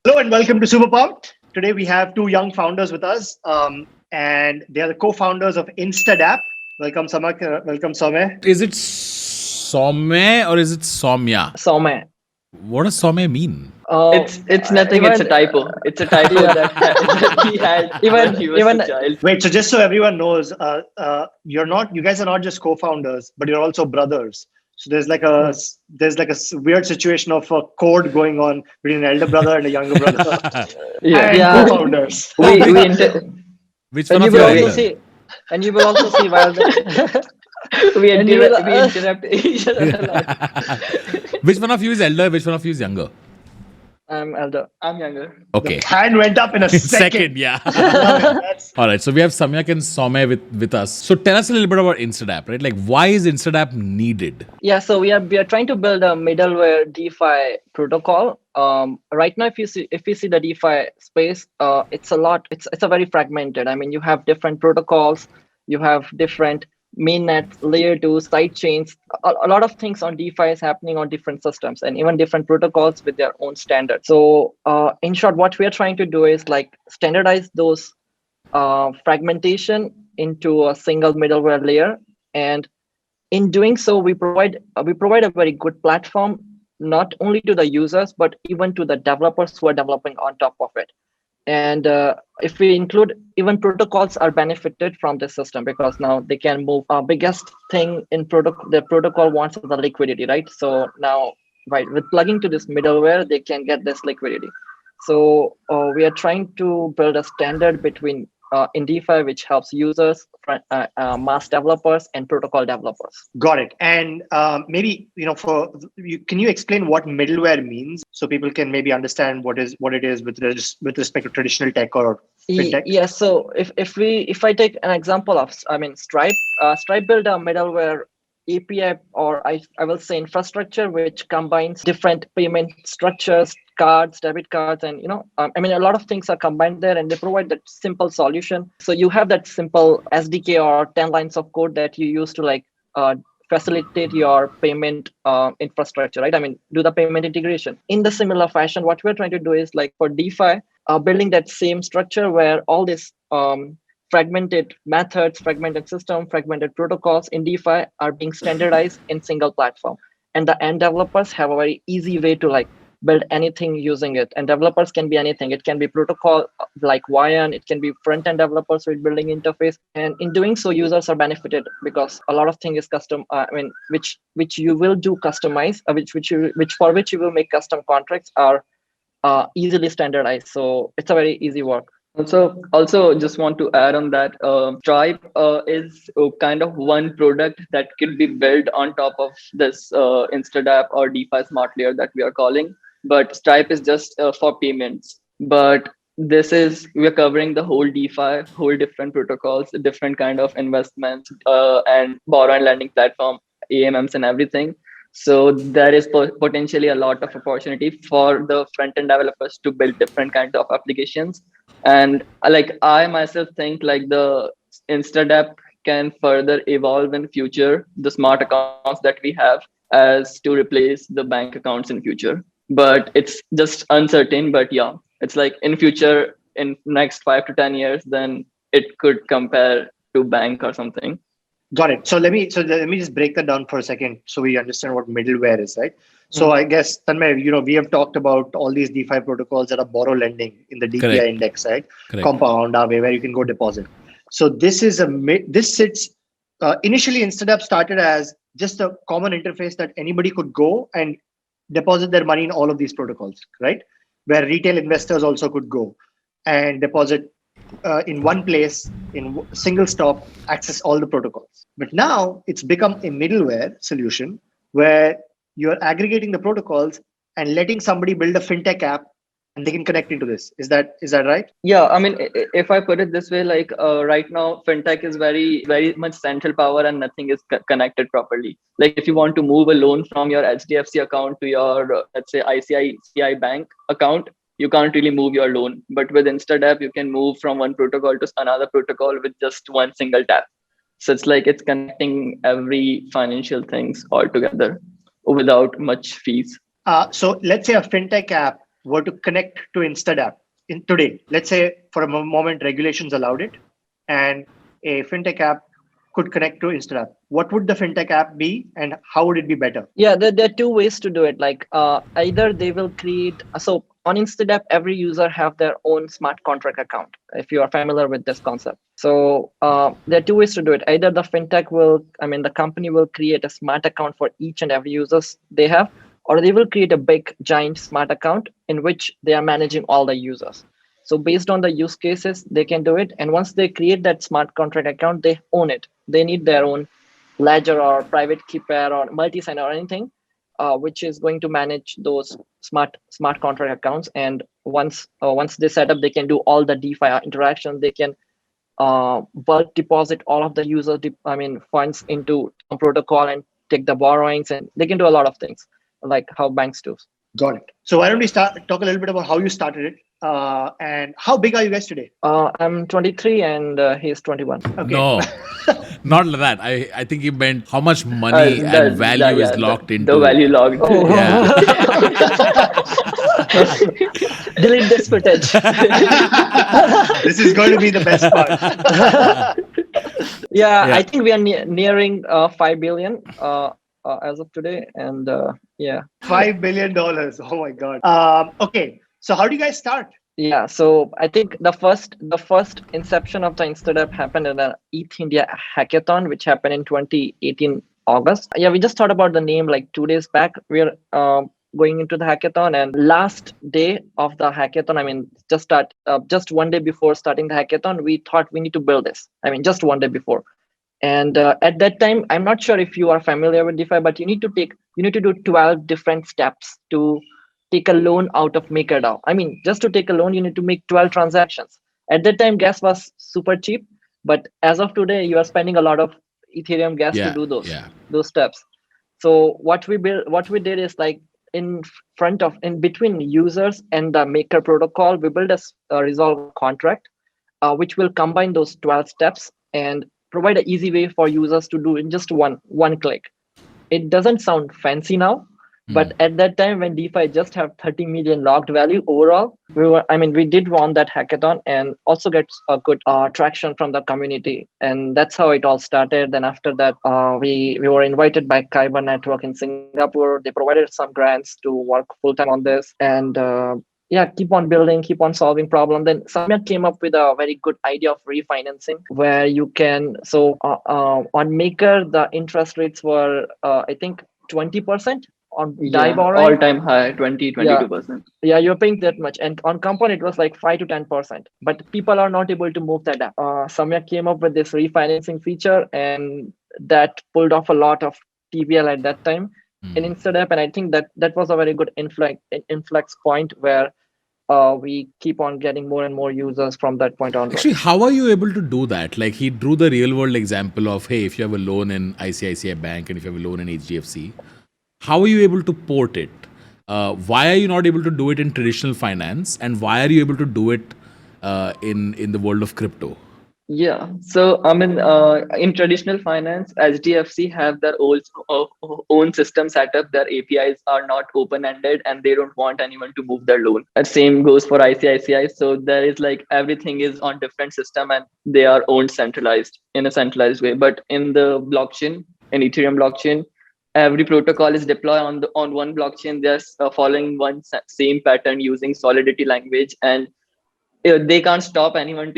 Hello and welcome to Super Pumped. Today we have two young founders with us, and they are the co-founders of InstaDapp. Welcome, Samyak. Welcome, Sowmay. Is it Sowmay or is it Somya? Sowmay. What does Sowmay mean? It's nothing. It's a typo. It's a typo that he had when he was a child. Wait, so just so everyone knows, you guys are not just co-founders, but you're also brothers. So there's like a weird situation of a code going on between an elder brother and a younger brother. Yeah. Co-founders. Which one of you? And you will also see while we interrupt each other a lot. Which one of you is elder? Which one of you is younger? I'm elder. I'm younger. Okay. The hand went up in a second. Yeah. All right. So we have Samyak and Sowmay with us. So tell us a little bit about InstaDapp, right? Like, why is InstaDapp needed? Yeah. So we are trying to build a middleware DeFi protocol. Right now, if you see the DeFi space, it's a lot. It's a very fragmented. I mean, you have different protocols. You have different mainnet, layer 2, side chains. A lot of things on DeFi is happening on different systems and even different protocols with their own standards. So in short, what we are trying to do is like standardize those fragmentation into a single middleware layer. And in doing so, we provide a very good platform, not only to the users, but even to the developers who are developing on top of it. And if we include, even protocols are benefited from this system because now they can move. Biggest thing in the protocol wants is the liquidity, right? So now, right, with plugging to this middleware, they can get this liquidity. So we are trying to build a standard between in DeFi, which helps users, mass developers, and protocol developers. Got it. And maybe can you explain what middleware means so people can maybe understand what it is with respect to traditional tech or fintech? Yeah. So if I take an example of Stripe, Stripe built a middleware API, or I will say infrastructure, which combines different payment structures, cards, debit cards, and a lot of things are combined there, and they provide that simple solution. So you have that simple SDK or 10 lines of code that you use to facilitate your payment infrastructure, right? I mean, do the payment integration. In the similar fashion, what we're trying to do is like for DeFi, building that same structure where all this fragmented methods, fragmented system, fragmented protocols in DeFi are being standardized in single platform. And the end developers have a very easy way to build anything using it. And developers can be anything. It can be protocol like YN, it can be front-end developers with building interface. And in doing so, users are benefited because a lot of things is custom, which you will do customize, for which you will make custom contracts are easily standardized. So it's a very easy work. Also, just want to add on that, Stripe is kind of one product that could be built on top of this InstaDapp or DeFi smart layer that we are calling. But Stripe is just for payments. But we are covering the whole DeFi, whole different protocols, different kind of investments, and borrow and lending platform, AMMs and everything. So there is potentially a lot of opportunity for the front-end developers to build different kinds of applications. And I myself think the InstaDapp can further evolve in future the smart accounts that we have as to replace the bank accounts in future. But it's just uncertain. But yeah, it's like in future, in next 5 to 10 years, then it could compare to bank or something. Got it. So let me just break that down for a second so we understand what middleware is, right? So I guess, Tanmay, we have talked about all these DeFi protocols that are borrow lending in the DPI Correct. index, right? Correct. Compound, Aave, where you can go deposit. So this sits, initially InstaDapp started as just a common interface that anybody could go and deposit their money in all of these protocols, right? Where retail investors also could go and deposit in one place, in single stop, access all the protocols. But now it's become a middleware solution where you're aggregating the protocols and letting somebody build a fintech app and they can connect into this. Is that right? Yeah, I mean, if I put it this way, right now, fintech is very, very much central power and nothing is connected properly. Like if you want to move a loan from your HDFC account to your, let's say, ICICI bank account, you can't really move your loan. But with InstaDapp, you can move from one protocol to another protocol with just one single tap. So it's connecting every financial things all together without much fees. So let's say a fintech app were to connect to InstaDapp in today, let's say for a moment regulations allowed it, and a fintech app could connect to InstaDapp, what would the fintech app be, and how would it be better? Yeah, there are two ways to do it. Like either they will create, so on InstaDapp, every user have their own smart contract account, if you are familiar with this concept. So there are two ways to do it. Either the fintech will, the company will create a smart account for each and every users they have, or they will create a big giant smart account in which they are managing all the users. So based on the use cases, they can do it. And once they create that smart contract account, they own it. They need their own ledger or private key pair or multi-sign or anything, which is going to manage those smart contract accounts. And once they set up, they can do all the DeFi interactions. They can bulk deposit all of the user funds into a protocol and take the borrowings, and they can do a lot of things like how banks do. Got it. So why don't we talk a little bit about how you started it, and how big are you guys today? I'm 23 and he's 21. Okay. No, not like that. I think he meant how much money and value is locked into the value locked. Oh. Yeah. Delete this footage. This is going to be the best part. Yeah, I think we are nearing 5 billion as of today, and $5 billion. Oh my god. Okay, so how do you guys start? Yeah, so I think the first inception of the InstaDapp happened in the ETH India Hackathon, which happened in 2018 August. Yeah, we just thought about the name like 2 days back. We're going into the hackathon, and last day of the hackathon, just 1 day before starting the hackathon, we thought we need to build this. Just 1 day before. And at that time, I'm not sure if you are familiar with DeFi, but you need to do 12 different steps to take a loan out of MakerDAO. Just to take a loan, you need to make 12 transactions. At that time, gas was super cheap, but as of today, you are spending a lot of Ethereum gas to do those steps. So what we did is like in between users and the Maker protocol, we built a resolve contract, which will combine those 12 steps and provide an easy way for users to do in just one click. It doesn't sound fancy now, but at that time when DeFi just have 30 million locked value overall, we did won that hackathon and also get a good traction from the community, and that's how it all started. Then after that, we were invited by Kyber Network in Singapore. They provided some grants to work full time on this, and keep on building, keep on solving problem. Then Samyak came up with a very good idea of refinancing, where you can, on Maker, the interest rates were, I think 20% on DAI borrowing. All-time high, 22%. Yeah, you're paying that much. And on Compound, it was like 5 to 10%. But people are not able to move that up. Samyak came up with this refinancing feature, and that pulled off a lot of TVL at that time in InstaDapp. And I think that was a very good influx point where we keep on getting more and more users from that point on. Actually, how are you able to do that? Like, he drew the real world example of, hey, if you have a loan in ICICI Bank and if you have a loan in HDFC, how are you able to port it? Why are you not able to do it in traditional finance? And why are you able to do it in the world of crypto? Yeah, so in traditional finance, HDFC have their own system set up. Their APIs are not open-ended, and they don't want anyone to move their loan. And same goes for ICICI. So there is like everything is on different system, and they are owned centralized in a centralized way. But in the blockchain, in Ethereum blockchain, every protocol is deployed on one blockchain. They're following one same pattern using Solidity language, and they can't stop anyone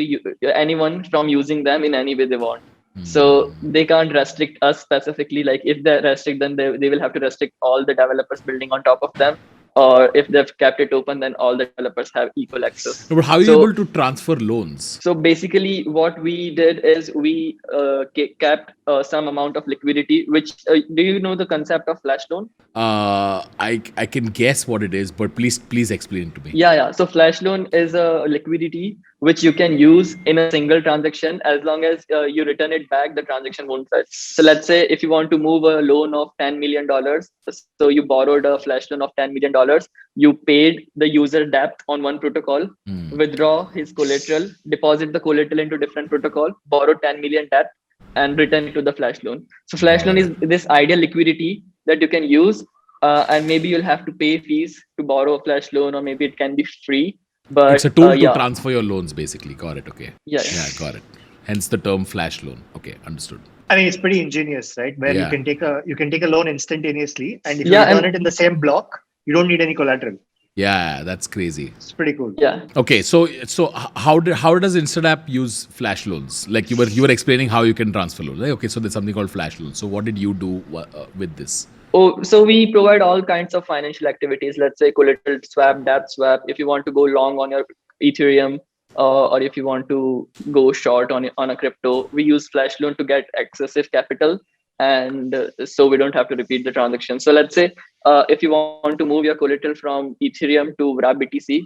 from using them in any way they want. So they can't restrict us specifically. Like if they restrict, then they will have to restrict all the developers building on top of them. Or if they've kept it open, then all the developers have equal access. But how are you able to transfer loans? So basically what we did is we kept some amount of liquidity, which do you know the concept of flash loan? I can guess what it is, but please explain it to me. Yeah. So flash loan is a liquidity which you can use in a single transaction. As long as you return it back, the transaction won't fetch. So let's say if you want to move a loan of $10 million, so you borrowed a flash loan of $10 million, you paid the user debt on one protocol, withdraw his collateral, deposit the collateral into different protocol, borrow 10 million debt, and return it to the flash loan. So flash loan is this ideal liquidity that you can use and maybe you'll have to pay fees to borrow a flash loan, or maybe it can be free. But It's a tool to transfer your loans, basically. Got it. Okay. Yeah. Got it. Hence the term flash loan. Okay, understood. I mean, it's pretty ingenious, right? Where Yeah. you can take a loan instantaneously, and if you return it in the same block, you don't need any collateral. Yeah, that's crazy. It's pretty cool. Yeah. Okay, so how does InstaDapp use flash loans? Like you were explaining how you can transfer loans. Right? Okay, so there's something called flash loans. So what did you do with this? Oh, so we provide all kinds of financial activities. Let's say collateral swap, DApp swap. If you want to go long on your Ethereum, or if you want to go short on a crypto, we use flash loan to get excessive capital, and so we don't have to repeat the transaction. So let's say if you want to move your collateral from Ethereum to wrapped BTC,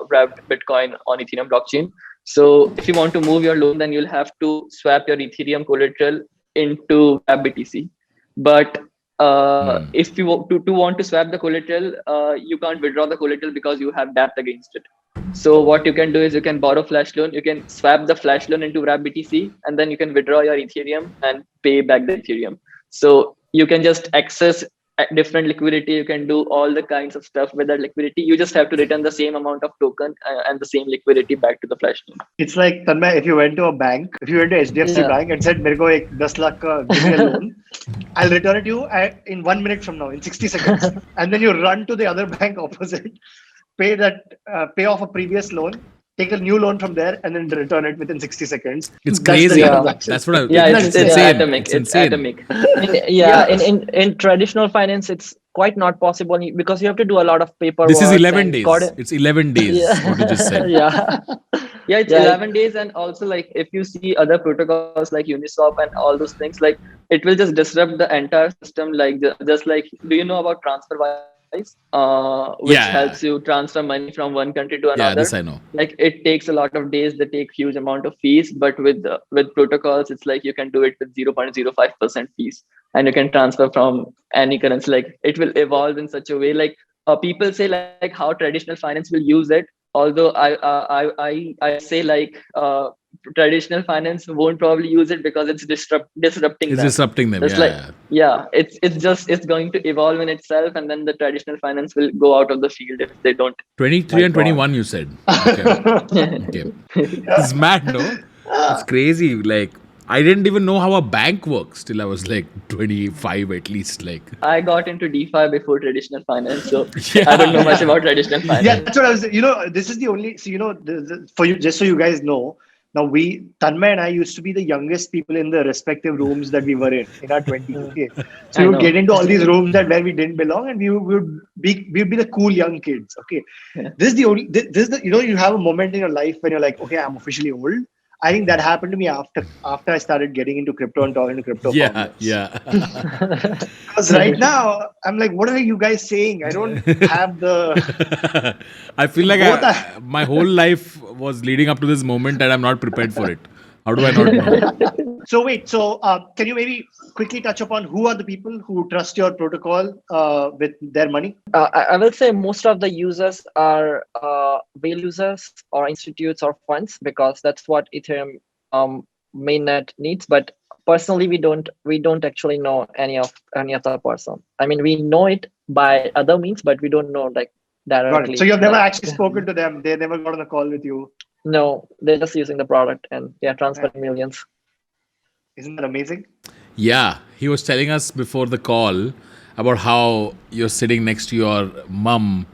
wrapped Bitcoin on Ethereum blockchain. So if you want to move your loan, then you'll have to swap your Ethereum collateral into wrapped BTC. But if you want to swap the collateral, you can't withdraw the collateral because you have DApp against it. So what you can do is you can borrow flash loan, you can swap the flash loan into wrapped BTC, and then you can withdraw your Ethereum and pay back the Ethereum. So you can just access different liquidity. You can do all the kinds of stuff with that liquidity. You just have to return the same amount of token and the same liquidity back to the flash loan. It's like, Tanmay, if you went to a bank, if you went to HDFC bank and said, "Mere ko ek 10 lakh ka give me a loan," I'll return it to you in 1 minute from now, in 60 seconds. And then you run to the other bank opposite, pay off a previous loan, take a new loan from there, and then return it within 60 seconds. It's crazy. That's what it's insane. Atomic. It's atomic. In traditional finance, it's quite not possible because you have to do a lot of paperwork. This is 11 days. It's 11 days. What you just said. Yeah, it's 11 days. And also, like, if you see other protocols like Uniswap and all those things, like, it will just disrupt the entire system. Like, just like, do you know about TransferWise? Which helps you transfer money from one country to another. Yeah, this I know. Like, it takes a lot of days, they take huge amount of fees, but with protocols, it's like you can do it with 0.05% fees, and you can transfer from any currency. Like, it will evolve in such a way. Like, people say like how traditional finance will use it. Although I say like traditional finance won't probably use it because it's disrupting them. Disrupting them. It's going to evolve in itself, and then the traditional finance will go out of the field if they don't. 23 and 21, you said. Okay. It's mad, no? It's crazy. Like, I didn't even know how a bank works till I was like 25 at least. Like, I got into DeFi before traditional finance, so I don't know much about traditional finance. Yeah, that's what I was. This is the only. So for you, just so you guys know. Now, Tanmay and I used to be the youngest people in the respective rooms that we were in our 20s. Okay, so we would get into all these rooms where we didn't belong, and we would be the cool young kids. Okay, this is the only. This is the you have a moment in your life when you're like, okay, I'm officially old. I think that happened to me after I started getting into crypto and talking to crypto founders. Because right now I'm like, what are you guys saying? I don't have the. I feel like my whole life was leading up to this moment, and I'm not prepared for it. How do I not know? So wait, can you maybe quickly touch upon who are the people who trust your protocol with their money? I will say most of the users are whale users or institutes or funds, because that's what Ethereum mainnet needs. But personally, we don't actually know any of the person. I mean, we know it by other means, but we don't know like directly. Got it. So you've never actually spoken to them. They never got on a call with you. No, they're just using the product and transferring millions. Isn't that amazing? Yeah, he was telling us before the call about how you're sitting next to your mom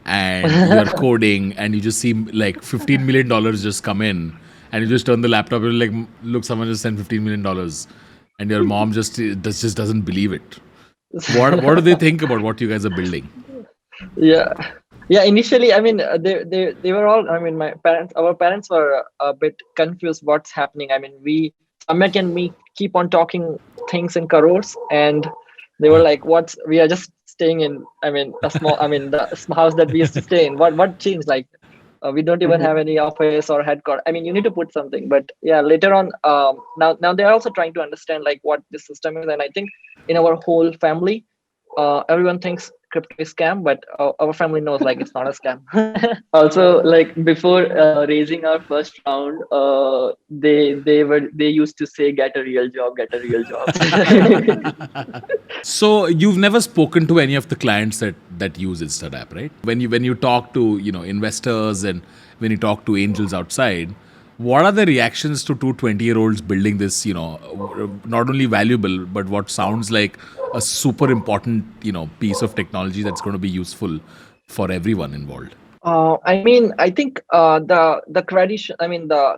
and you're coding, and you just see like $15 million just come in, and you just turn the laptop and you're like, look, someone just sent $15 million, and your mom just doesn't believe it. What do they think about what you guys are building? Yeah, initially, I mean, they were all, I mean, our parents were a bit confused what's happening. I mean, Samyak and me keep on talking things in crores, and they were like, we are just staying in, I mean, the house that we used to stay in. What changed? Like, we don't even have any office or headquarters. I mean, you need to put something, but yeah, later on, now they're also trying to understand like what the system is. And I think in our whole family, everyone thinks crypto is scam, but our family knows like it's not a scam. Also, like before raising our first round, they used to say, "Get a real job, get a real job." So you've never spoken to any of the clients that use InstaDapp, right? When you talk to investors and when you talk to angels outside, what are the reactions to two 20-year-olds building this, not only valuable, but what sounds like a super important, piece of technology that's going to be useful for everyone involved? I think the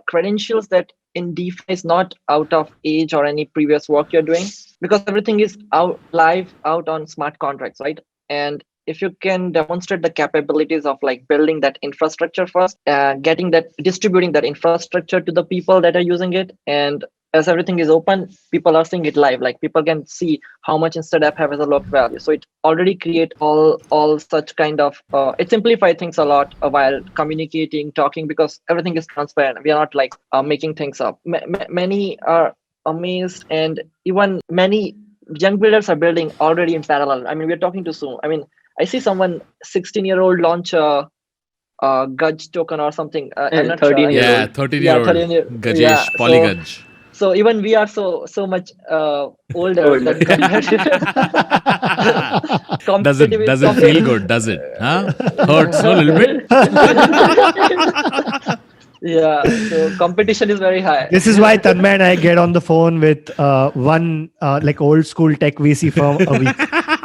credentials that in DeFi is not out of age or any previous work you're doing, because everything is out on smart contracts, right? And if you can demonstrate the capabilities of like building that infrastructure first, distributing that infrastructure to the people that are using it, and as everything is open, people are seeing it live. Like people can see how much InstaDapp have as a locked value. So it already create all such kind of it simplifies things a lot while communicating, talking, because everything is transparent. We are not like making things up. Many are amazed, and even many young builders are building already in parallel. I mean, we're talking to Zoom. I mean, I see someone 16-year-old launch a Gudge token or something. I'm not 13 sure. year Yeah, old. 13-year-old Gajesh, Yeah, Polygudge. so even we are so much older Older. than competitive. Does it feel good? Does it? Huh? Hurts, no, a little bit. Yeah, so competition is very high. This is why Tanmay and I get on the phone with one like old school tech VC firm a week,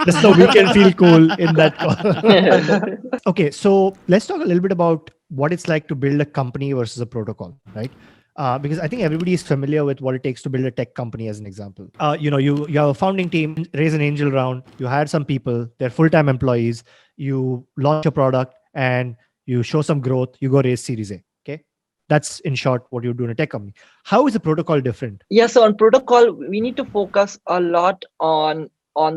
just so we can feel cool in that call. Okay, so let's talk a little bit about what it's like to build a company versus a protocol, right? Because I think everybody is familiar with what it takes to build a tech company, as an example. You have a founding team, raise an angel round, you hire some people, they're full-time employees, you launch a product, and you show some growth, you go raise Series A. Okay, that's in short what you do in a tech company. How is a protocol different? Yeah, so on protocol, we need to focus a lot on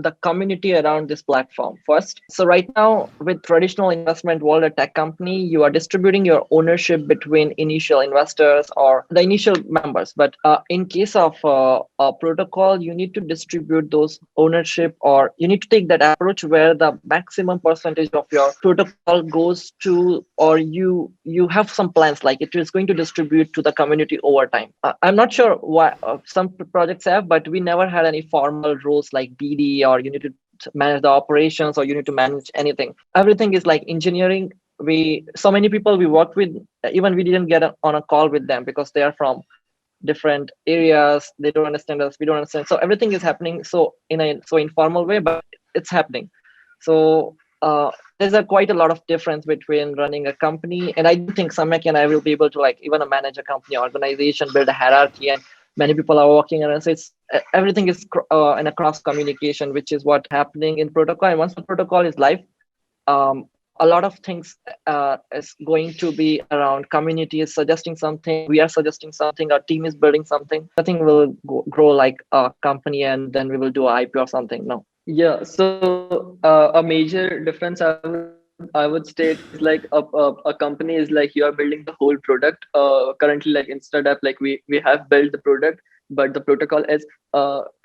the community around this platform first. So right now, with traditional investment world, a tech company, you are distributing your ownership between initial investors or the initial members. But in case of a protocol, you need to distribute those ownership, or you need to take that approach where the maximum percentage of your protocol goes to, or you have some plans like it is going to distribute to the community over time. I'm not sure why some projects have, but we never had any formal rules like BD, or you need to manage the operations, or you need to manage anything. Everything is like engineering. So many people we work with, even we didn't get on a call with them because they are from different areas. They don't understand us, we don't understand. So everything is happening so in a so informal way, but it's happening. So there's quite a lot of difference between running a company, and I do think Samyak and I will be able to like even manage a company organization, build a hierarchy, and many people are working around. So it's everything is in a cross communication, which is what happening in protocol. And once the protocol is live, a lot of things is going to be around community is suggesting something, we are suggesting something, our team is building something. Nothing will grow like a company and then we will do an IP or something. No. Yeah, so a major difference I would state is like a company is like you are building the whole product. Currently, like InstaDapp, like we have built the product, but the protocol is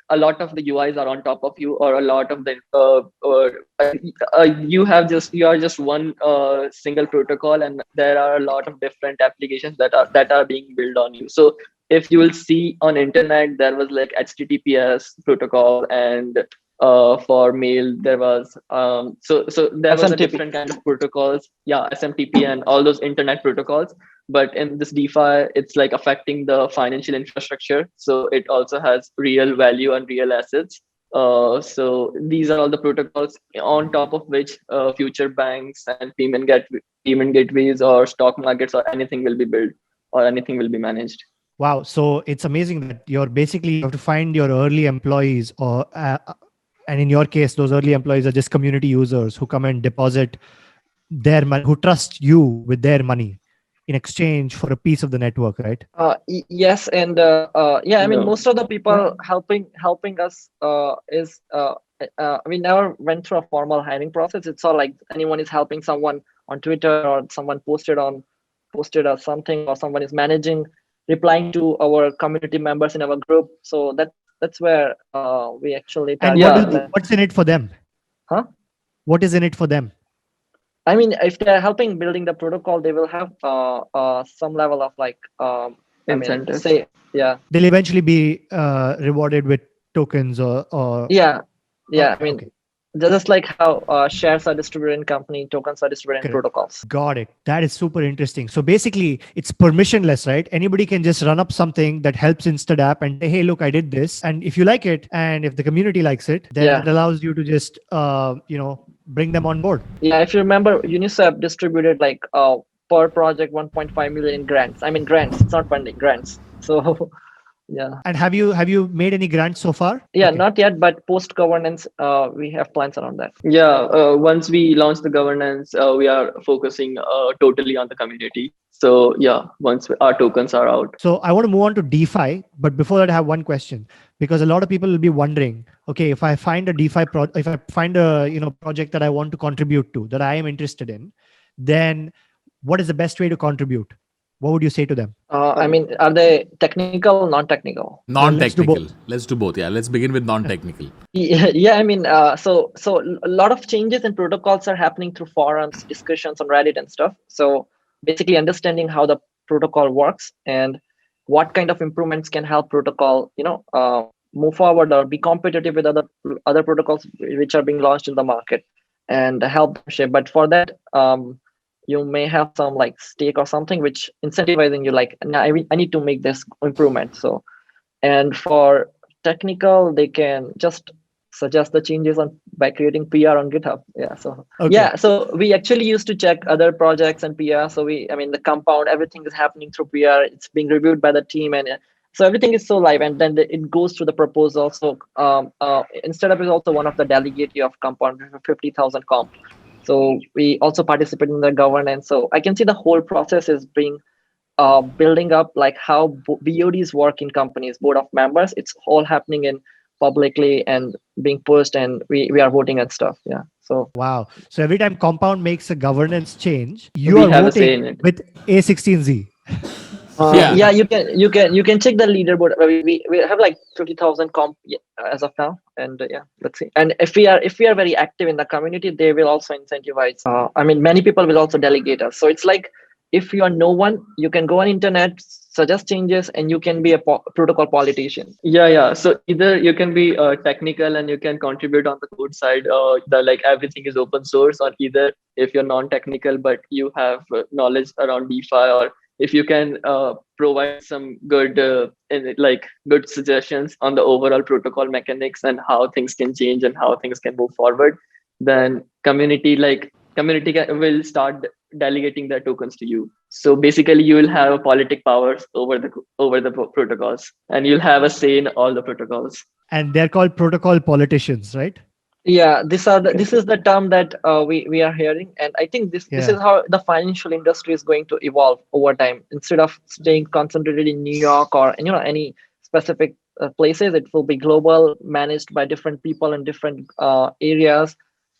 a lot of the UIs are on top of you, or a lot of the you are just one single protocol, and there are a lot of different applications that are being built on you. So if you will see on internet, there was like HTTPS protocol, and for mail there was so there was a different kind of protocols, SMTP and all those internet protocols. But in this DeFi, it's like affecting the financial infrastructure, so it also has real value and real assets. So these are all the protocols on top of which future banks and payment gateways or stock markets or anything will be built, or anything will be managed. Wow, so it's amazing that you have to find your early employees, or and in your case, those early employees are just community users who come and deposit their money, who trust you with their money in exchange for a piece of the network, right? Yes, and I mean, most of the people helping us is we never went through a formal hiring process. It's all like anyone is helping someone on Twitter, or someone posted or something, or someone is managing, replying to our community members in our group. So that's where we actually. And what's in it for them? Huh? What is in it for them? I mean, if they're helping building the protocol, they will have some level of like Incentives. They'll eventually be rewarded with tokens or yeah. Oh, I mean, okay. just like how shares are distributed in company, tokens are distributed in Correct. protocols. Got it. That is super interesting. So basically, it's permissionless, right? Anybody can just run up something that helps InstaDapp and say, hey, look, I did this. And if you like it, and if the community likes it, then it allows you to just, bring them on board. Yeah, if you remember, UNICEF distributed like per project 1.5 million in grants. I mean, grants. It's not funding, grants. So yeah. And have you made any grants so far? Yeah, Okay. not yet, but post governance, we have plans around that. Yeah, once we launch the governance, we are focusing totally on the community. So yeah, once our tokens are out. So I want to move on to DeFi, but before that, I have one question, because a lot of people will be wondering, okay, if I find a DeFi if I find a project that I want to contribute to, that I am interested in, then what is the best way to contribute? What would you say to them? I mean, are they technical, non-technical? Non-technical. Let's do both. Yeah, let's begin with non-technical. Yeah, I mean, so a lot of changes in protocols are happening through forums, discussions on Reddit and stuff. So basically understanding how the protocol works and what kind of improvements can help protocol, move forward or be competitive with other protocols which are being launched in the market and help them shape. But for that, you may have some like stake or something which incentivizing you like, I need to make this improvement. So, and for technical, they can just suggest the changes by creating PR on GitHub. Yeah. So so we actually used to check other projects and PR. So the compound, everything is happening through PR. It's being reviewed by the team, and so everything is so live. And then it goes through the proposal. So InstaDapp is also one of the delegate of compound 50,000 comp. So we also participate in the governance. So I can see the whole process is being building up, like how BODs work in companies, board of members. It's all happening in publicly and being pushed, and we are voting and stuff. Yeah. So wow. So every time Compound makes a governance change, you are voting with A16Z. Yeah, you can check the leaderboard. We have like 50,000 comp as of now, and let's see. And if we are very active in the community, they will also incentivize. Many people will also delegate us. So it's like, if you are no one, you can go on internet, suggest changes, and you can be a protocol politician. Yeah. So either you can be technical and you can contribute on the code side, everything is open source, or either if you're non-technical but you have knowledge around DeFi, or if you can provide some good good suggestions on the overall protocol mechanics and how things can change and how things can move forward, then community will start delegating their tokens to you. So basically you will have politic powers over the protocols, and you'll have a say in all the protocols. And they're called protocol politicians, right? Yeah, this is the term that we are hearing, and I think this is how the financial industry is going to evolve over time. Instead of staying concentrated in New York or any specific places, it will be global, managed by different people in different areas,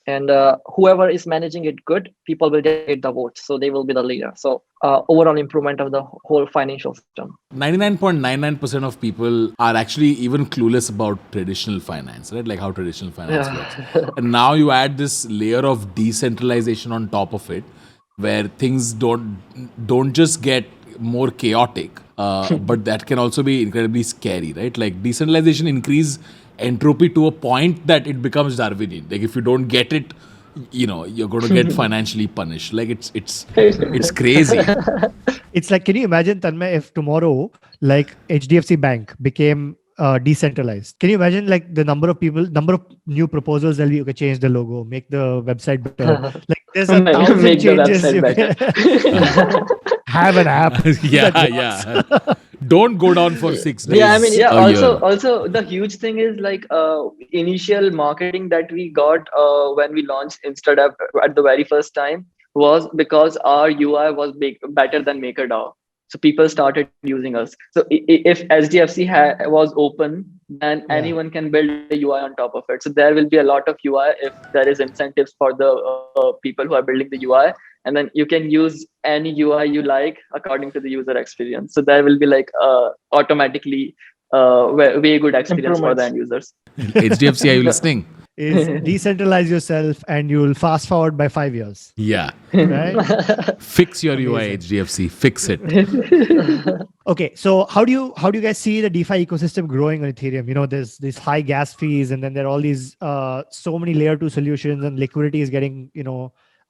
and whoever is managing it good, people will get the votes, so they will be the leader. So overall improvement of the whole financial system. 99.99% of people are actually even clueless about traditional finance, right? Like how traditional finance works. And now you add this layer of decentralization on top of it, where things don't just get more chaotic, but that can also be incredibly scary, right? Like decentralization increase entropy to a point that it becomes Darwinian. Like if you don't get it, you're going to get financially punished. Like it's crazy. It's like, can you imagine, Tanmay, if tomorrow like HDFC Bank became decentralized? Can you imagine like the number of new proposals that we change the logo, make the website better? Like there's 1,000 changes you can have an app. Yeah. Don't go down for 6 days. Also the huge thing is like initial marketing that we got when we launched InstaDapp at the very first time was because our UI was better than MakerDAO. So people started using us. So if SDFC was open, then anyone can build a UI on top of it. So there will be a lot of UI if there is incentives for the people who are building the UI. And then you can use any UI you like according to the user experience. So there will be like automatically way good experience for the end users. HDFC, are you listening? is decentralize yourself and you'll fast forward by 5 years. Yeah. Right? Fix your UI, Amazing. HDFC. Fix it. Okay, so how do you guys see the DeFi ecosystem growing on Ethereum? You know, there's these high gas fees, and then there are all these so many layer 2 solutions, and liquidity is getting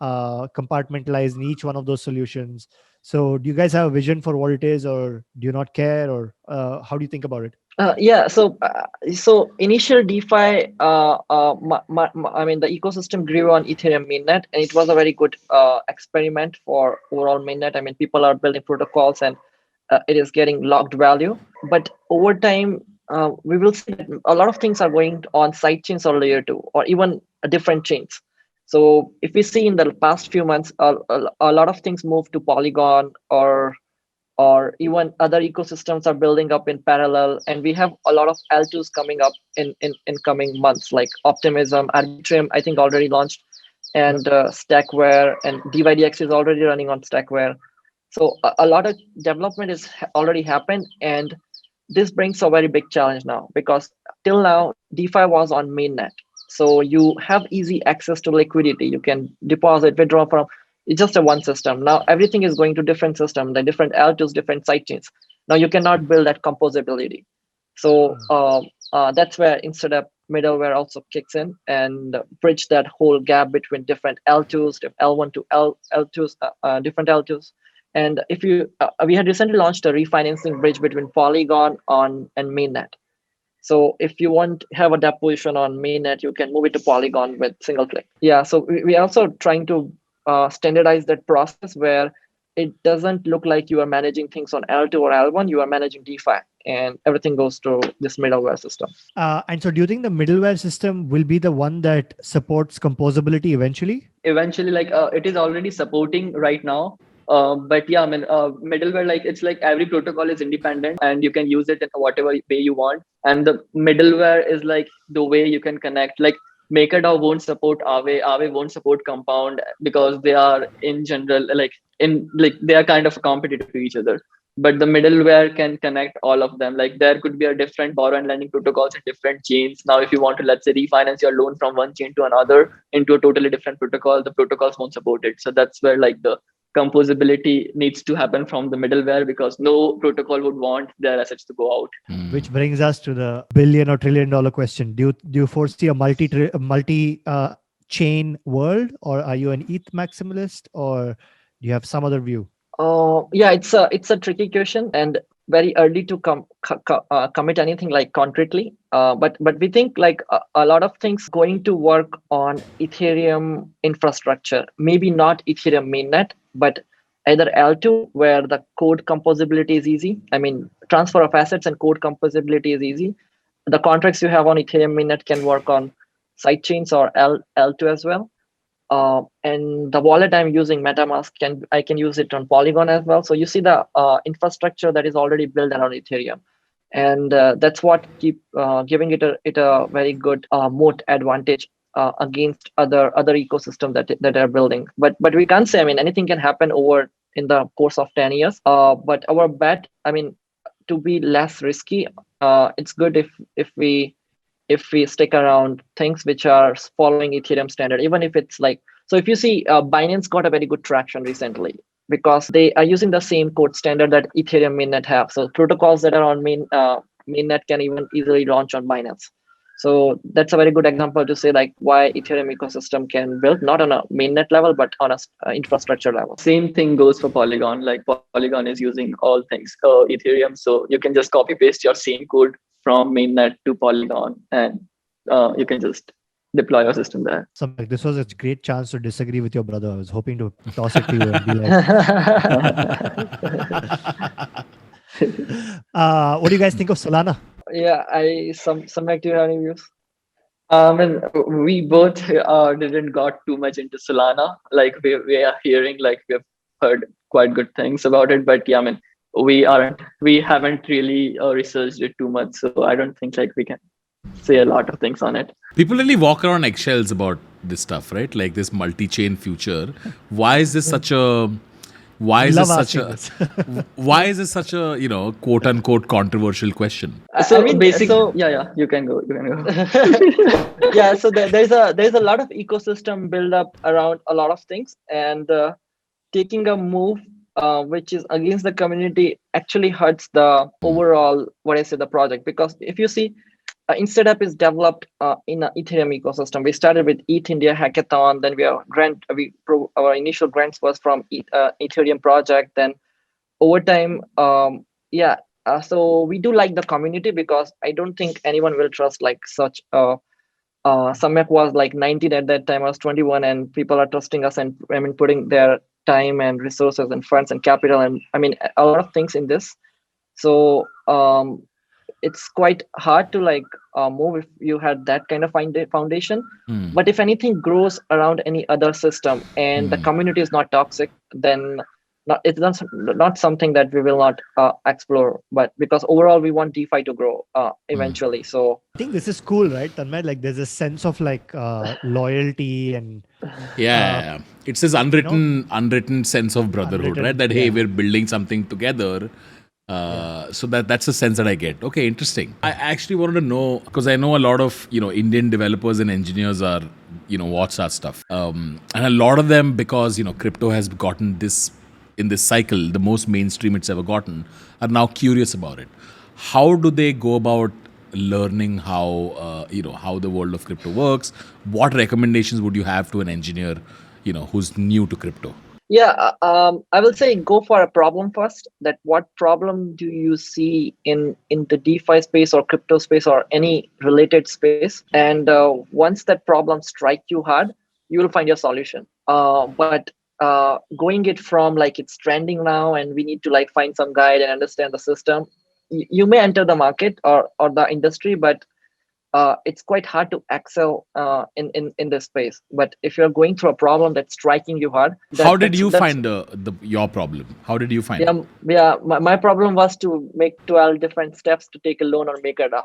compartmentalized in each one of those solutions. So do you guys have a vision for what it is, or do you not care, or how do you think about it? So initial DeFi, I mean, the ecosystem grew on Ethereum mainnet, and it was a very good experiment for overall mainnet. I mean, people are building protocols, and it is getting locked value. But over time, we will see that a lot of things are going on sidechains or layer 2, or even different chains. So if we see in the past few months, a lot of things move to Polygon, or even other ecosystems are building up in parallel, and we have a lot of L2s coming up in coming months, like Optimism, Arbitrum, I think already launched, and Stackware, and DYDX is already running on Stackware. So a lot of development is already happened, and this brings a very big challenge now, because till now DeFi was on mainnet, so you have easy access to liquidity. You can deposit, withdraw from. It's just a one system. Now everything is going to different system, the different L2s, different sidechains. Now you cannot build that composability. So that's where InstaDapp middleware also kicks in and bridge that whole gap between different L2s, L1 to L2s, different L2s. And if you, we had recently launched a refinancing bridge between Polygon and mainnet. So if you want to have a deposition on mainnet, you can move it to Polygon with single click. Yeah. So we are also trying to standardize that process where it doesn't look like you are managing things on L2 or L1, you are managing DeFi, and everything goes to this middleware system. And so do you think the middleware system will be the one that supports composability eventually? Eventually, like it is already supporting right now. But yeah, I mean, middleware, like it's like every protocol is independent and you can use it in whatever way you want. And the middleware is like the way you can connect. Like MakerDAO won't support Aave won't support Compound, because they are in general they are kind of competitive to each other. But the middleware can connect all of them. Like there could be a different borrow and lending protocols in different chains. Now, if you want to, let's say, refinance your loan from one chain to another into a totally different protocol, the protocols won't support it. So that's where like the composability needs to happen from the middleware, because no protocol would want their assets to go out. Which brings us to the billion or $1 trillion question. Do you foresee a multi chain world, or are you an ETH maximalist, or do you have some other view? Yeah, it's a tricky question, and very early to commit anything like concretely. But we think like a lot of things going to work on Ethereum infrastructure. Maybe not Ethereum mainnet, but either L2, where the code composability is easy. I mean, transfer of assets and code composability is easy. The contracts you have on Ethereum mainnet can work on sidechains or L2 as well. And the wallet I'm using, MetaMask, I can use it on Polygon as well. So you see the infrastructure that is already built around Ethereum, and that's what keep giving it a very good moat advantage against other ecosystems that are building. But we can't say. I mean, anything can happen over in the course of 10 years. But our bet, I mean, to be less risky, it's good if we stick around things which are following Ethereum standard, even if it's like, so if you see Binance got a very good traction recently because they are using the same code standard that Ethereum mainnet have. So protocols that are on mainnet can even easily launch on Binance. So that's a very good example to say like why Ethereum ecosystem can build not on a mainnet level, but on a infrastructure level. Same thing goes for Polygon. Like Polygon is using all things Ethereum. So you can just copy paste your same code from mainnet to Polygon, and you can just deploy your system there. Samyak, this was a great chance to disagree with your brother. I was hoping to toss it to you and be like, what do you guys think of Solana? Yeah, Samyak, do you have any views? And we both didn't got too much into Solana. Like we are hearing, like we have heard quite good things about it, but yeah, I mean, we haven't really researched it too much, so I don't think like we can say a lot of things on it. People really walk around eggshells about this stuff, right? Like this multi-chain future. Why is this such a Why is Love this such asking a this. why is this such a quote unquote controversial question? So I mean, you can go. You can go. yeah, so there's a lot of ecosystem build up around a lot of things, and taking a move which is against the community actually hurts the overall the project. Because if you see, InstaDapp is developed in an Ethereum ecosystem. We started with ETH India Hackathon, then our initial grants was from Ethereum project. Then over time, so we do like the community, because I don't think anyone will trust like such. Samyak was like 19 at that time. I was 21, and people are trusting us, and I mean putting their time and resources and funds and capital, and I mean a lot of things in this. So it's quite hard to like move if you had that kind of foundation. But if anything grows around any other system and the community is not toxic, then it's not something that we will not explore. But because overall we want DeFi to grow eventually. So I think this is cool, right, Tanmay? Like there's a sense of like loyalty and Yeah. It's this unwritten sense of brotherhood, right? That hey, we're building something together. So that's a sense that I get. Okay, interesting. I actually wanted to know, because I know a lot of Indian developers and engineers are watch our stuff, and a lot of them, because crypto has gotten this in this cycle, the most mainstream it's ever gotten, are now curious about it. How do they go about learning how how the world of crypto works? What recommendations would you have to an engineer who's new to crypto? yeah, I will say go for a problem first. That what problem do you see in the DeFi space or crypto space or any related space? And once that problem strike you hard, you will find your solution. But going it from like it's trending now and we need to like find some guide and understand the system, you may enter the market or the industry, but it's quite hard to excel in this space. But if you're going through a problem that's striking you hard, how did you find your problem? How did you find it? Yeah, my problem was to make 12 different steps to take a loan or make a DAO.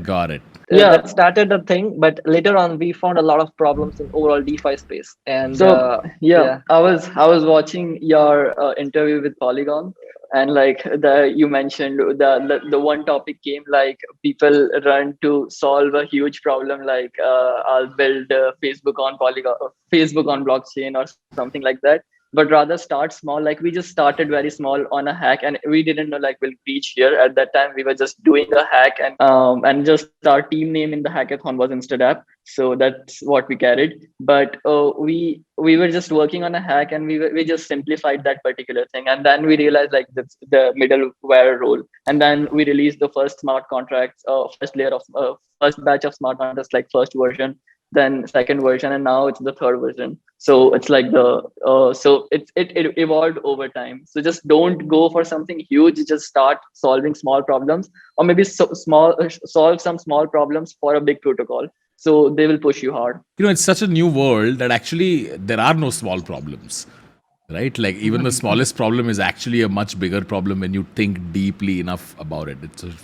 Got it. That started the thing, but later on we found a lot of problems in overall DeFi space. And so I was watching your interview with Polygon, and like you mentioned the one topic came like people run to solve a huge problem, like I'll build Facebook on Polygon, Facebook on blockchain or something like that. But rather start small. Like we just started very small on a hack, and we didn't know like we'll reach here. At that time, we were just doing a hack, and just our team name in the hackathon was InstaDapp. So that's what we carried. But we were just working on a hack, and we just simplified that particular thing, and then we realized like that's the middleware role, and then we released the first smart contracts, first layer of first batch of smart contracts, like first version, then second version, and now it's the third version. So it's like so it evolved over time. So just don't go for something huge, just start solving small problems, or maybe solve some small problems for a big protocol, so they will push you hard. It's such a new world that actually there are no small problems, right? Like even the smallest problem is actually a much bigger problem when you think deeply enough about it.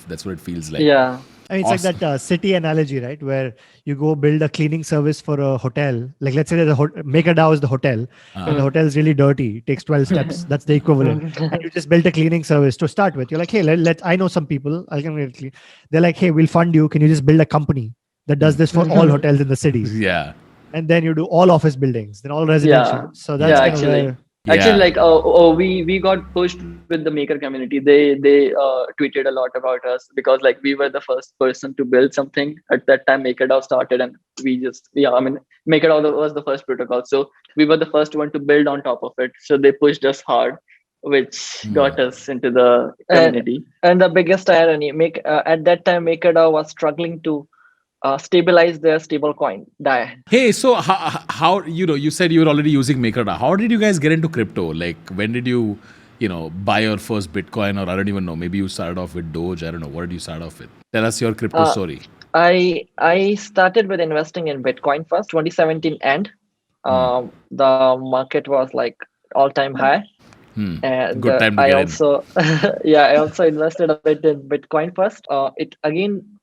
That's what it feels like. Yeah. I mean, it's like that city analogy, right? Where you go build a cleaning service for a hotel. Like let's say there's MakerDAO is the hotel, and the hotel is really dirty. It takes 12 steps. That's the equivalent. And you just built a cleaning service to start with. You're like, hey, I know some people. They're like, hey, we'll fund you. Can you just build a company that does this for all hotels in the city? Yeah. And then you do all office buildings, then all residential. Yeah. So that's kind actually. of where... Actually, like we got pushed with the maker community. They tweeted a lot about us, because like we were the first person to build something at that time. MakerDAO started, and we just MakerDAO was the first protocol, so we were the first one to build on top of it. So they pushed us hard, which got us into the community. And the biggest irony, at that time MakerDAO was struggling to stabilize their stablecoin DAI. Hey, so how you said you were already using MakerDAO. How did you guys get into crypto? Like when did you buy your first Bitcoin, or I don't even know, maybe you started off with Doge. I don't know. What did you start off with? Tell us your crypto story. I started with investing in Bitcoin first, 2017 end. The market was like all-time high. And good time to I get also I also invested a bit in Bitcoin first. It again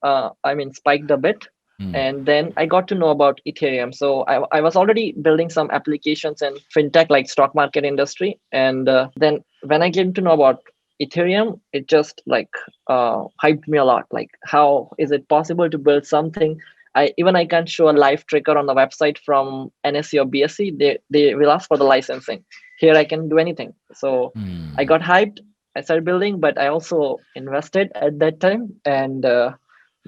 spiked a bit, And then I got to know about Ethereum. So I was already building some applications in fintech, like stock market industry. And then when I came to know about Ethereum, it just like hyped me a lot. Like, how is it possible to build something? I can't show a live tracker on the website from NSE or BSE. They will ask for the licensing. Here I can do anything. So I got hyped. I started building, but I also invested at that time and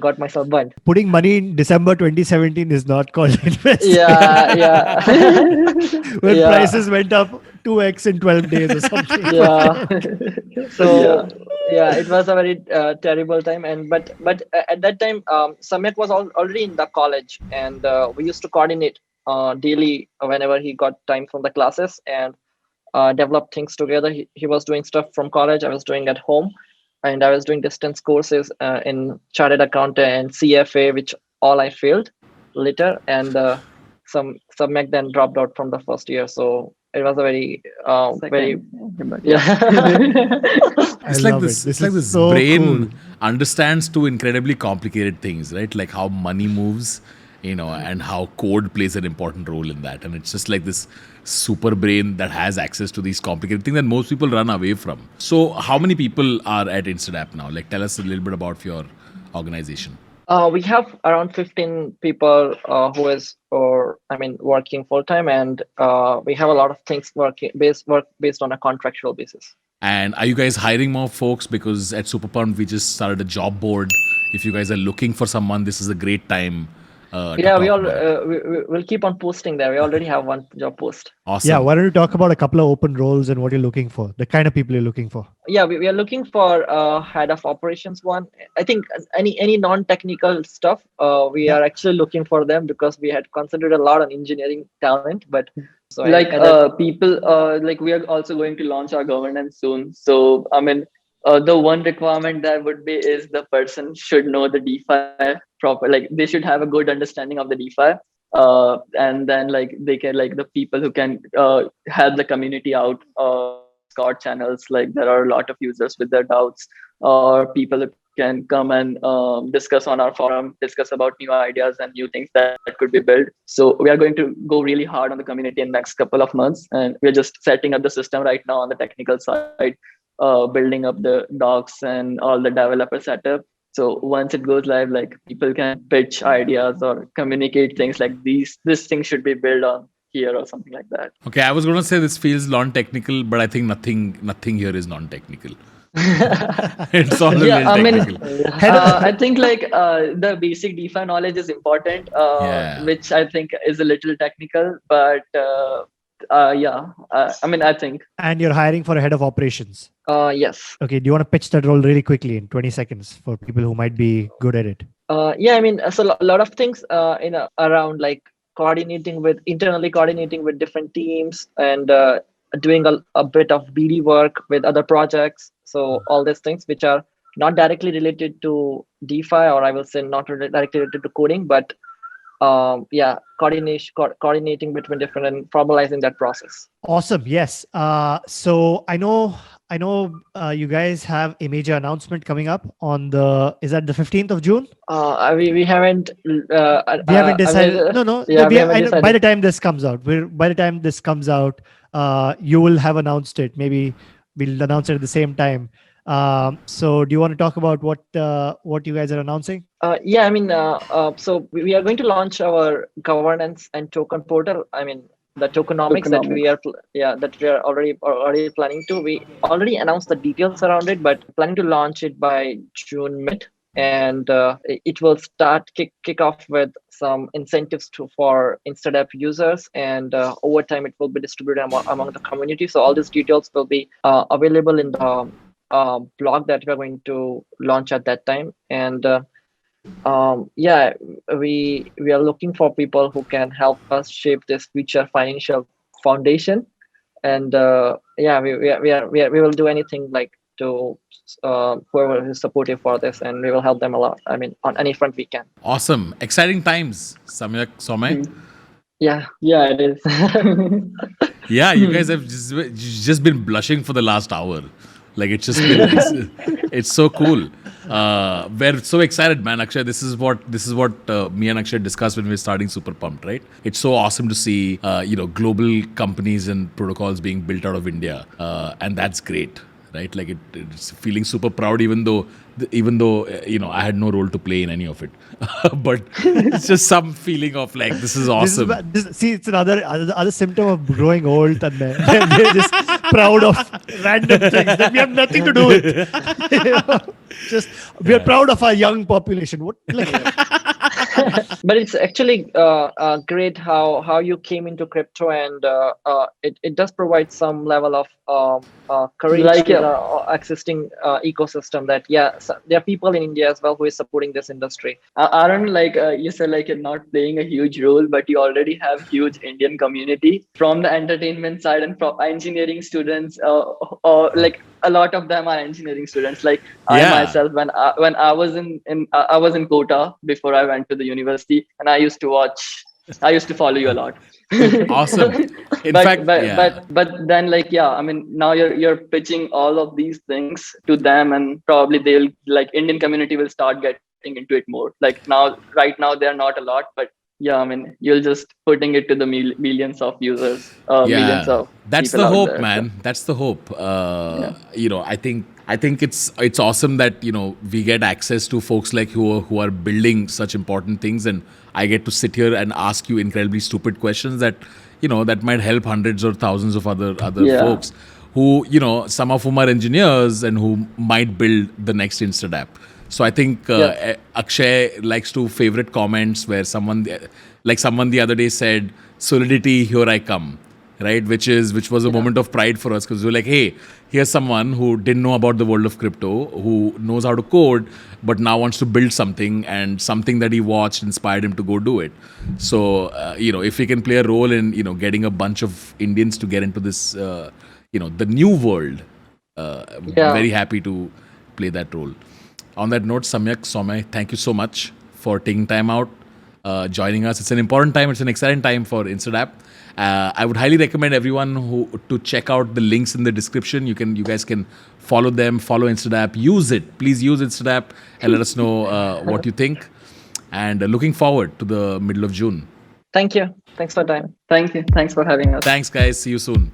got myself burned. Putting money in December 2017 is not called investing. Yeah. When Yeah. prices went up 2x in 12 days or something. Yeah. So yeah, it was a very terrible time. And but at that time, Samyak was already in the college, and we used to coordinate daily whenever he got time from the classes and develop things together. He was doing stuff from college. I was doing at home, and I was doing distance courses in chartered accountant and CFA, which all I failed later. And Samyak then dropped out from the first year. So it was a very It's like this. It's like this so brain cool. understands two incredibly complicated things, right? Like how money moves, and how code plays an important role in that. And it's just like this super brain that has access to these complicated things that most people run away from. So, how many people are at InstaDapp now? Like, tell us a little bit about your organization. We have around 15 people working full time, and we have a lot of things work based on a contractual basis. And are you guys hiring more folks? Because at Superpump, we just started a job board. If you guys are looking for someone, this is a great time. We'll keep on posting there. We already have one job post. Awesome. Yeah, why don't you talk about a couple of open roles and what you're looking for, the kind of people you're looking for? Yeah, we are looking for head of operations one. I think any non-technical stuff, we are actually looking for them because we had considered a lot on engineering talent, but so people like we are also going to launch our governance soon. So the one requirement that would be is the person should know the DeFi proper. Like they should have a good understanding of the DeFi. And then like they can like the people who can help the community out. Discord channels, like there are a lot of users with their doubts, or people who can come and discuss on our forum, discuss about new ideas and new things that could be built. So we are going to go really hard on the community in the next couple of months, and we're just setting up the system right now on the technical side. Building up the docs and all the developer setup. So once it goes live, like people can pitch ideas or communicate things like this thing should be built on here or something like that. Okay, I was going to say this feels non-technical, but I think nothing here is non-technical. It's all technical. I think like the basic DeFi knowledge is important, which I think is a little technical, but I think. And you're hiring for a head of operations. Yes. Okay, do you want to pitch that role really quickly in 20 seconds for people who might be good at it? So a lot of things around like internally coordinating with different teams and doing a bit of BD work with other projects. So all these things which are not directly related to DeFi, or I will say not directly related to coding, but coordinating between different and formalizing that process. Awesome. Yes. So I know you guys have a major announcement coming up is that the 15th of June? We haven't decided. By the time this comes out, you will have announced it. Maybe we'll announce it at the same time. So do you want to talk about what you guys are announcing? So we are going to launch our governance and token portal. The tokenomics that we are already planning to. We already announced the details around it, but planning to launch it by June mid, and it will start kick off with some incentives for InstaDapp users, and over time it will be distributed among the community. So all these details will be available in the blog that we're going to launch at that time. And we are looking for people who can help us shape this future financial foundation. And we will do anything like to whoever is supportive for this, and we will help them a lot. On any front we can. Awesome, exciting times, Samyak, Sowmay. Yeah, it is. Yeah, you guys have just been blushing for the last hour. Like it's just been, it's so cool. We're so excited, man. Akshay, this is what me and Akshay discussed when we were starting Super Pumped, right? It's so awesome to see global companies and protocols being built out of India, and that's great, right? Like it's feeling super proud, even though I had no role to play in any of it, but it's just some feeling of like this is awesome. See, it's another symptom of growing old, and we're just proud of random things that we have nothing to do with. Just we're proud of our young population. What like? But it's actually great how you came into crypto, and it does provide some level of courage Like, to yeah. the existing ecosystem. That there are people in India as well who is supporting this industry. Aaron, like you said, like you're not playing a huge role, but you already have huge Indian community from the entertainment side and from engineering students. Or like a lot of them are engineering students. Like I Yeah. myself, when I was I was in Kota before I went to the university, and I used to follow you a lot. Awesome. In fact, yeah. but then like yeah, I mean now you're pitching all of these things to them, and probably they'll like Indian community will start getting into it more. Like right now they're not a lot, but yeah, I mean you're just putting it to the millions of users, millions of that's people the out hope, there. man. That's the hope. I think it's awesome that we get access to folks like who are building such important things, and I get to sit here and ask you incredibly stupid questions that that might help hundreds or thousands of other Yeah. folks who some of whom are engineers and who might build the next InstaDapp. So I think Akshay likes to favorite comments where someone the other day said, "Solidity, here I come." Right, which was a moment of pride for us, because we're like, hey, here's someone who didn't know about the world of crypto, who knows how to code, but now wants to build something, and something that he watched inspired him to go do it. So if we can play a role in getting a bunch of Indians to get into this the new world, very happy to play that role. On that note, Samyak, Sowmay, thank you so much for taking time out, joining us. It's an important time. It's an exciting time for InstaDapp. I would highly recommend everyone to check out the links in the description. You guys can follow them, follow InstaDapp, use it. Please use InstaDapp and let us know what you think. And looking forward to the middle of June. Thank you. Thanks for your time. Thank you. Thanks for having us. Thanks, guys. See you soon.